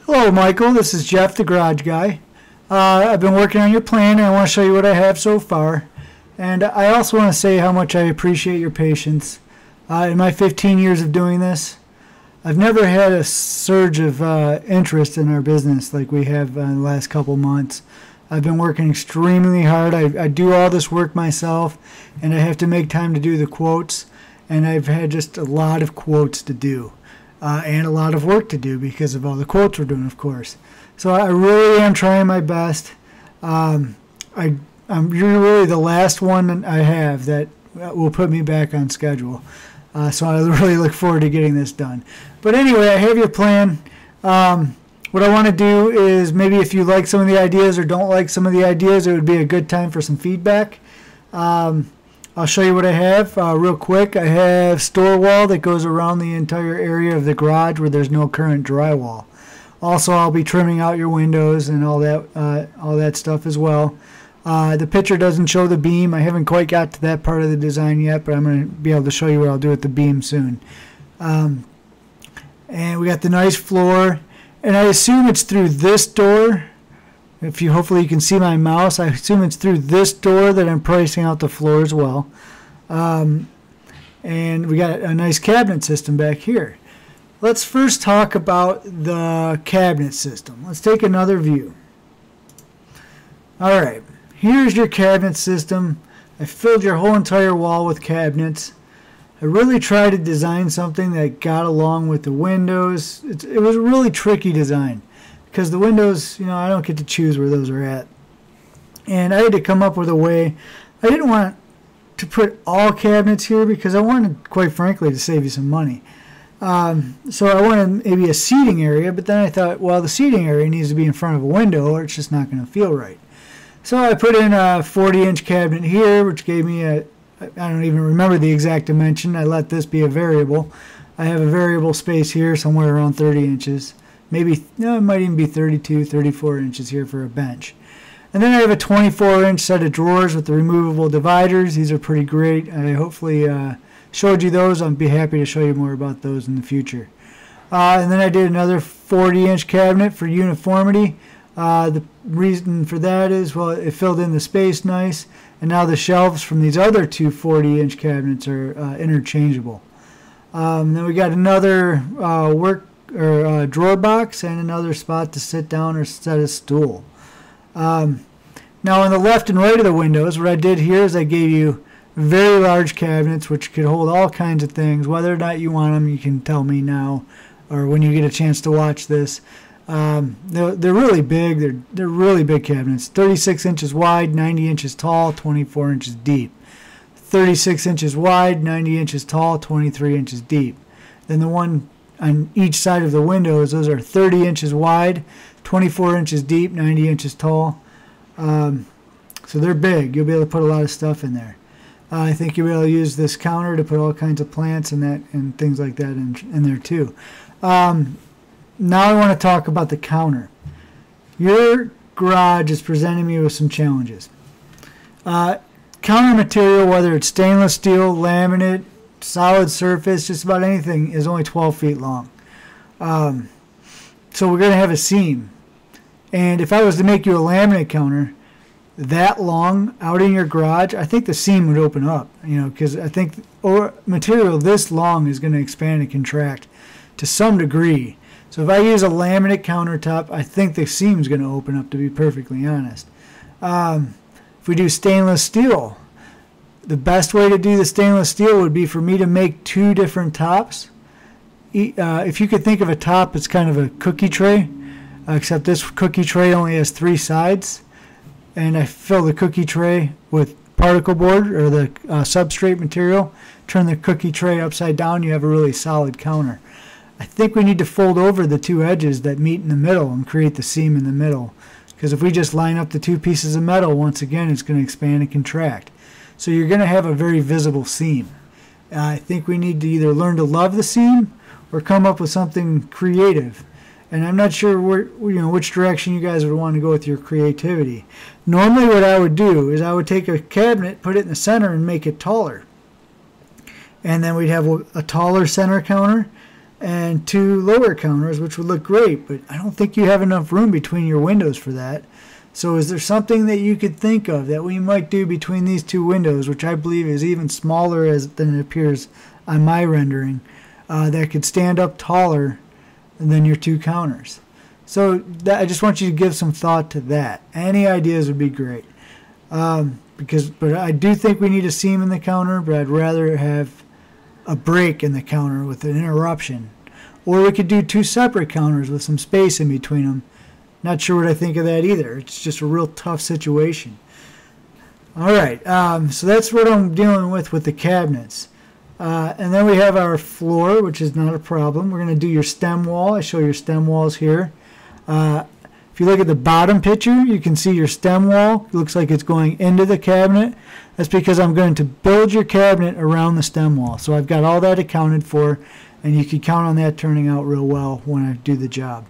Hello, Michael. This is Jeff, the garage guy. I've been working on your plan, and I want to show you what I have so far. And I also want to say how much I appreciate your patience. In my 15 years of doing this, I've never had a surge of interest in our business like we have in the last couple months. I've been working extremely hard. I do all this work myself, and I have to make time to do the quotes. And I've had just a lot of quotes to do. And a lot of work to do because of all the quotes we're doing, of course. So I really am trying my best. You're really the last one I have that will put me back on schedule. So I really look forward to getting this done. But anyway, I have your plan. What I want to do is maybe if you like some of the ideas or don't like some of the ideas, it would be a good time for some feedback. I'll show you what I have real quick. I have store wall that goes around the entire area of the garage where there's no current drywall. Also, I'll be trimming out your windows and all that stuff as well. The picture doesn't show the beam. I haven't quite got to that part of the design yet, but I'm going to be able to show you what I'll do with the beam soon. And we got the nice floor, and I assume it's through this door. Hopefully you can see my mouse. I assume it's through this door that I'm pricing out the floor as well. And we got a nice cabinet system back here. Let's first talk about the cabinet system. Let's take another view. Alright, here's your cabinet system. I filled your whole entire wall with cabinets. I really tried to design something that got along with the windows. It was a really tricky design. Because the windows, I don't get to choose where those are at. And I had to come up with a way. I didn't want to put all cabinets here because I wanted, quite frankly, to save you some money. So I wanted maybe a seating area, but then I thought, well, the seating area needs to be in front of a window or it's just not going to feel right. So I put in a 40-inch cabinet here, which gave me I don't even remember the exact dimension. I let this be a variable. I have a variable space here somewhere around 30 inches. Maybe, it might even be 32, 34 inches here for a bench. And then I have a 24-inch set of drawers with the removable dividers. These are pretty great. I hopefully showed you those. I'll be happy to show you more about those in the future. And then I did another 40-inch cabinet for uniformity. The reason for that is, well, it filled in the space nice. And now the shelves from these other two 40-inch cabinets are interchangeable. Then we got another drawer box and another spot to sit down or set a stool. Now on the left and right of the windows, what I did here is I gave you very large cabinets which could hold all kinds of things. Whether or not you want them, you can tell me now or when you get a chance to watch this. They're really big. They're really big cabinets. 36 inches wide, 90 inches tall, 24 inches deep. 36 inches wide, 90 inches tall, 23 inches deep. Then the one on each side of the windows, those are 30 inches wide, 24 inches deep, 90 inches tall. So they're big. You'll be able to put a lot of stuff in there. I think you'll be able to use this counter to put all kinds of plants and things like that in there too. Now I want to talk about the counter. Your garage is presenting me with some challenges. Counter material, whether it's stainless steel, laminate, solid surface, just about anything, is only 12 feet long. So we're going to have a seam. And if I was to make you a laminate counter that long out in your garage, I think the seam would open up, because I think material this long is going to expand and contract to some degree. So if I use a laminate countertop, I think the seam is going to open up, to be perfectly honest. If we do stainless steel, the best way to do the stainless steel would be for me to make two different tops. If you could think of a top, it's kind of a cookie tray, except this cookie tray only has 3 sides. And I fill the cookie tray with particle board or the substrate material. Turn the cookie tray upside down, you have a really solid counter. I think we need to fold over the 2 edges that meet in the middle and create the seam in the middle. Because if we just line up the 2 pieces of metal, once again, it's going to expand and contract. So you're going to have a very visible seam. I think we need to either learn to love the seam or come up with something creative. And I'm not sure which direction you guys would want to go with your creativity. Normally what I would do is I would take a cabinet, put it in the center, and make it taller. And then we'd have a taller center counter. and 2 lower counters, which would look great, but I don't think you have enough room between your windows for that. So is there something that you could think of that we might do between these 2 windows, which I believe is even smaller than it appears on my rendering, that could stand up taller than your 2 counters? So I just want you to give some thought to that. Any ideas would be great. But I do think we need a seam in the counter, but I'd rather have a break in the counter with an interruption. Or we could do 2 separate counters with some space in between them. Not sure what I think of that either. It's just a real tough situation. All right, so that's what I'm dealing with the cabinets. And then we have our floor, which is not a problem. We're going to do your stem wall. I show your stem walls here. If you look at the bottom picture, you can see your stem wall. It looks like it's going into the cabinet. That's because I'm going to build your cabinet around the stem wall. So I've got all that accounted for, and you can count on that turning out real well when I do the job.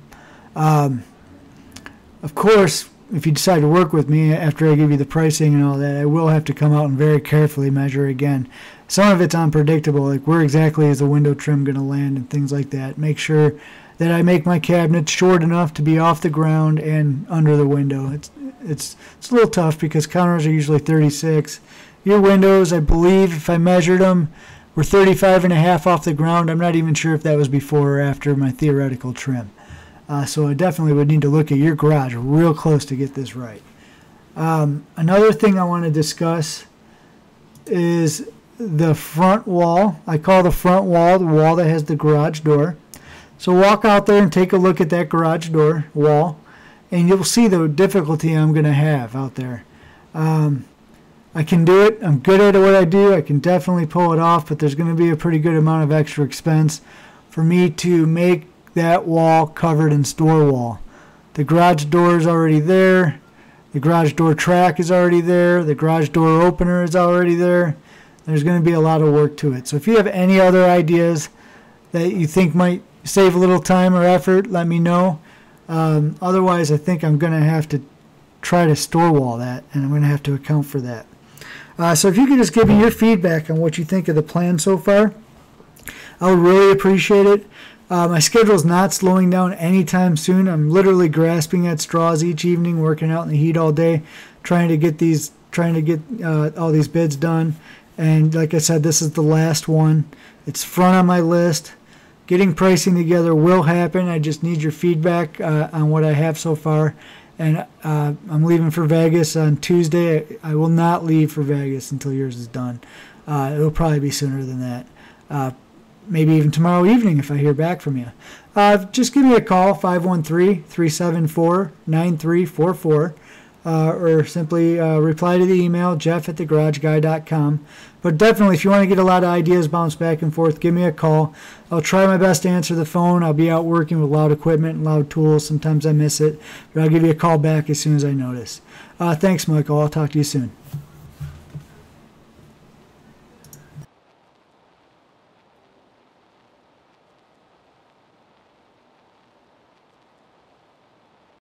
Of course, if you decide to work with me after I give you the pricing and all that, I will have to come out and very carefully measure again. Some of it's unpredictable, like where exactly is the window trim going to land and things like that. Make sure that I make my cabinet short enough to be off the ground and under the window. It's a little tough because counters are usually 36. Your windows, I believe, if I measured them, were 35.5 off the ground. I'm not even sure if that was before or after my theoretical trim. So I definitely would need to look at your garage real close to get this right. Another thing I want to discuss is the front wall. I call the front wall the wall that has the garage door. So walk out there and take a look at that garage door wall, and you'll see the difficulty I'm going to have out there. I can do it. I'm good at what I do. I can definitely pull it off, but there's going to be a pretty good amount of extra expense for me to make that wall covered in store wall. The garage door is already there. The garage door track is already there. The garage door opener is already there. There's going to be a lot of work to it. So if you have any other ideas that you think might save a little time or effort, let me know. Otherwise, I think I'm going to have to try to store wall that, and I'm going to have to account for that. So if you could just give me your feedback on what you think of the plan so far, I would really appreciate it. My schedule is not slowing down anytime soon. I'm literally grasping at straws each evening, working out in the heat all day, trying to get all these bids done. And like I said, this is the last one. It's front on my list. Getting pricing together will happen. I just need your feedback on what I have so far. And I'm leaving for Vegas on Tuesday. I will not leave for Vegas until yours is done. It'll probably be sooner than that. Maybe even tomorrow evening if I hear back from you. Just give me a call, 513-374-9344. Or simply reply to the email, jeff@thegarageguy.com. But definitely, if you want to get a lot of ideas bounced back and forth, give me a call. I'll try my best to answer the phone. I'll be out working with loud equipment and loud tools. Sometimes I miss it, but I'll give you a call back as soon as I notice. Thanks, Michael. I'll talk to you soon.